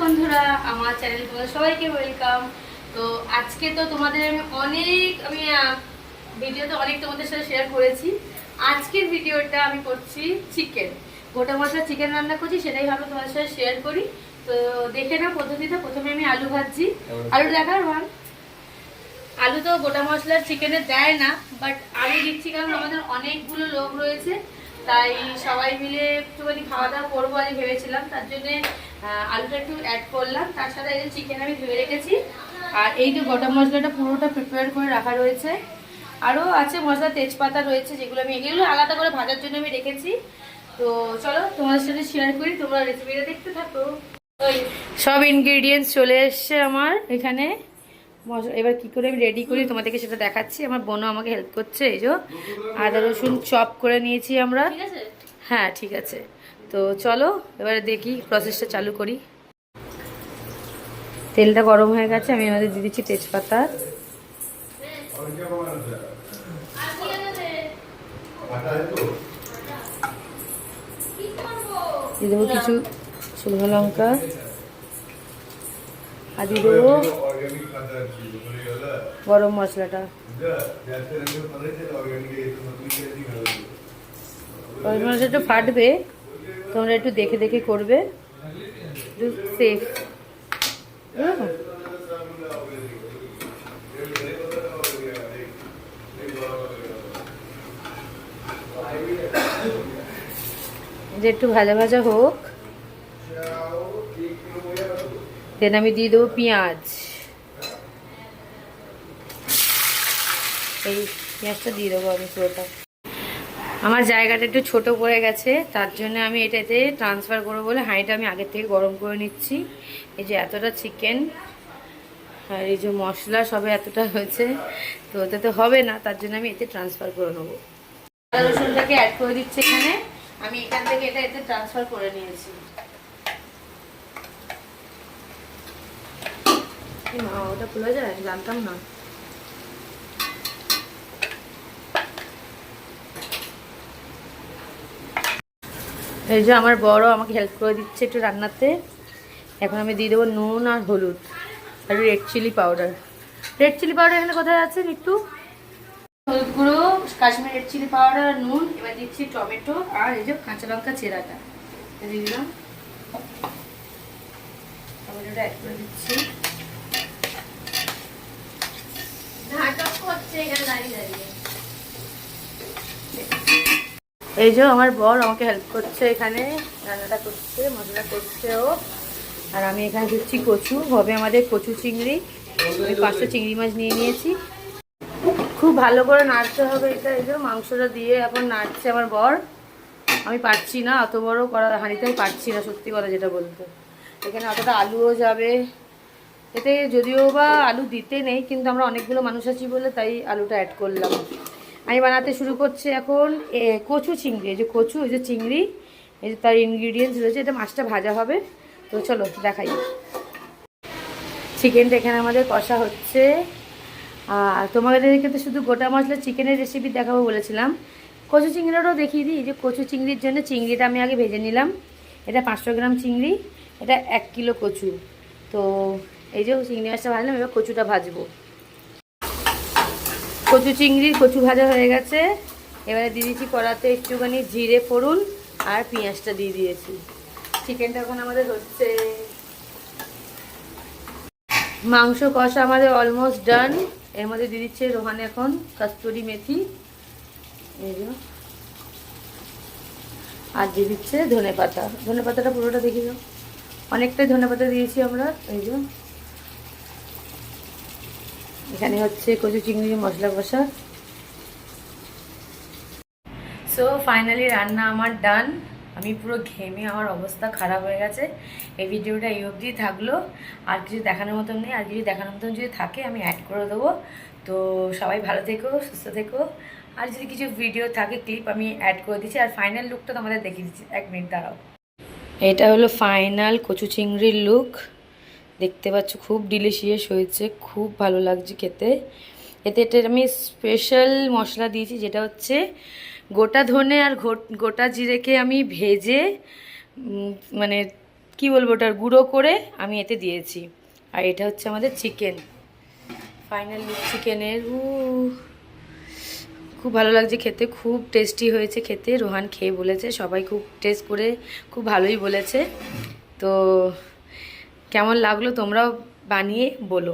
বন্ধুরা, আমার চ্যানেলে তোমাদের সবাইকে ওয়েলকাম। তো আজকে তো তোমাদের আমি ভিডিওতে অনেক তোমাদের সাথে শেয়ার করেছি। আজকের ভিডিওটা আমি করছি চিকেন, গোটা মশলা চিকেন রান্না করছি, সেটাই ভাবে তোমাদের সাথে শেয়ার করি। তো দেখে নাও পদ্ধতিটা। প্রথমে আমি আলু ভাজছি। আলু দেখার ভাগ, আলু তো গোটা মশলার চিকেনে দেয় না, বাট আমি দিচ্ছি কারণ আমাদের অনেকগুলো লোক রয়েছে, তাই সবাই মিলে একটুখানি খাওয়া দাওয়া করবো আমি ভেবেছিলাম, তার জন্য আলুটা একটু অ্যাড করলাম। তার সাথে এই যে চিকেন আমি ধুয়ে রেখেছি, আর এই যে গোটা মশলাটা পুরোটা প্রিপেয়ার করে রাখা রয়েছে। আরও আছে মশলা, তেজপাতা রয়েছে, যেগুলো আমি এগুলো আলাদা করে ভাজার জন্য আমি রেখেছি। তো চলো তোমাদের সাথে শেয়ার করি, তোমরা রেসিপিটা দেখতে থাকো। সব ইনগ্রিডিয়েন্টস চলে এসছে আমার এখানে। এবার কি করে আমি রেডি করি তোমাদেরকে সেটা দেখাচ্ছি। আমার বোনও আমাকে হেল্প করছে। এই যে আদা রসুন চপ করে নিয়েছি আমরা। হ্যাঁ ঠিক আছে, তো চলো এবারে দেখি প্রসেসটা চালু করি। তেলটা গরম হয়ে গেছে, আমি আমাদের দিয়ে দিচ্ছি তেজপাতা, দিয়ে দেবো কিছু শুকনো লঙ্কা, আর দিয়ে দেবো গরম মশলাটা। গরম মশলা একটু ফাটবে, তোমরা একটু দেখে দেখে করবে, একটু সেফ। যে একটু ভাজা ভাজা হোক, দেন আমি দিয়ে দেবো পেঁয়াজ। এই পেঁয়াজটা দিয়ে দেবো আমি পুরোটা। আমার জায়গাটা একটু ছোট পড়ে গেছে, তার জন্য আমি এটাতে ট্রান্সফার করবো বলে হাঁড়িটা আমি আগের থেকে গরম করে নিচ্ছি। এই যে এতটা চিকেন আর এই যে মশলা সবে এতটা হয়েছে, তো ওতে তো হবে না, তার জন্য আমি এতে ট্রান্সফার করে নেবো। আদা রসুনটাকে অ্যাড করে দিচ্ছি এখানে। আমি এখান থেকে এটা এতে ট্রান্সফার করে নিয়েছি। ওটা খুলে যায়, জানতাম না। এই যে আমার বড় আমাকে হেল্প করে দিচ্ছে একটু রান্নাতে। এখন আমি দিয়ে দেবো নুন আর হলুদ আর red chilli powder. Red chilli powder এখানে কোথায় আছে একটু? হলুদ গুঁড়ো, কাশ্মীর রেড চিলি পাউডার আর নুন। এবার দিচ্ছি টমেটো আর এই যে কাঁচা লঙ্কা চেরাটা দিয়ে দিলাম। টমেটোটা অ্যাড করে দিচ্ছি। এই যে আমার বর আমাকে হেল্প করছে, এখানে রান্নাটা করছে, মশলা করছে ও। আর আমি এখানে দিচ্ছি কচু, হবে আমাদের কচু চিংড়ি। আমি 500 চিংড়ি মাছ নিয়ে নিয়েছি। খুব ভালো করে নাড়তে হবে এটা। এই যে মাংসটা দিয়ে এখন নাড়ছে আমার বর। আমি পারছি না, অত বড় করা হাঁড়িতে আমি পারছি না, সত্যি কথা যেটা বলতে। এখানে অতটা আলুও যাবে এতে, যদিও বা আলু দিতে নেই, কিন্তু আমরা অনেকগুলো মানুষ আছি বলে তাই আলুটা অ্যাড করলাম। আমি বানাতে শুরু করছি এখন কচু চিংড়ি। এই যে কচু, এই যে চিংড়ি, এই যে তার ইনগ্রিডিয়েন্টস রয়েছে। এটা মাছটা ভাজা হবে। তো চলো দেখাই। চিকেনটা এখানে আমাদের কষা হচ্ছে। আর তোমাদেরকে তো শুধু গোটা মশলা চিকেনের রেসিপি দেখাবো বলেছিলাম, কচু চিংড়িটাও দেখিয়ে দিই। এই যে কচু চিংড়ির জন্য চিংড়িটা আমি আগে ভেজে নিলাম। এটা 500 গ্রাম চিংড়ি, এটা 1 কিলো কচু। তো এই যে চিংড়ি মাছটা ভাজলাম, এবার কচুটা ভাজবো। কচু ভাজা হয়ে গেছে। এবারে দিয়ে দিয়েছি কড়াতে একটুখানি জিরে ফোড়ন আর পেঁয়াজটা দিয়ে দিয়েছি। চিকেনটা এখন আমাদের হচ্ছে। মাংস কষা আমাদের অলমোস্ট ডান। এর মধ্যে দিয়ে দিচ্ছে রোহান এখন কস্তুরি মেথি, এই যে, আর দিয়ে দিচ্ছে ধনে পাতা। ধনে পাতাটা পুরোটা দেখি যাও, অনেকটাই ধনে পাতা দিয়েছি আমরা। এই যে এখানে হচ্ছে কচু চিংড়ি মশলা কষা। সো ফাইনালি রান্না আমার ডান। আমি পুরো ঘেমে আমার অবস্থা খারাপ হয়ে গেছে। এই ভিডিওটা এই অবধি থাকলো, আর কিছু দেখানোর মতন নেই। আর কিছু দেখানোর মতন যদি থাকে আমি অ্যাড করে দেবো। তো সবাই ভালো থেকো, সুস্থ থেকো। আর যদি কিছু ভিডিও থাকে ক্লিপ আমি অ্যাড করে দিচ্ছি। আর ফাইনাল লুকটা তোমাদের দেখিয়ে দিচ্ছি, 1 মিনিট দাঁড়াও। এটা হলো ফাইনাল কচু চিংড়ির লুক। দেখতে পাচ্ছ খুব ডিলিশিয়াস হয়েছে, খুব ভালো লাগছে খেতে। এতে আমি স্পেশাল মশলা দিয়েছি, যেটা হচ্ছে গোটা ধনে আর গোটা জিরেকে আমি ভেজে মানে কি বলবো, ওটার গুঁড়ো করে আমি এতে দিয়েছি। আর এটা হচ্ছে আমাদের চিকেন, ফাইনাল লুক চিকেনের। খুব ভালো লাগছে খেতে, খুব টেস্টি হয়েছে খেতে। রোহান খেয়ে বলেছে, সবাই খুব টেস্ট করে খুব ভালোই বলেছে। তো কেমন লাগলো তোমরাও বানিয়ে বলো।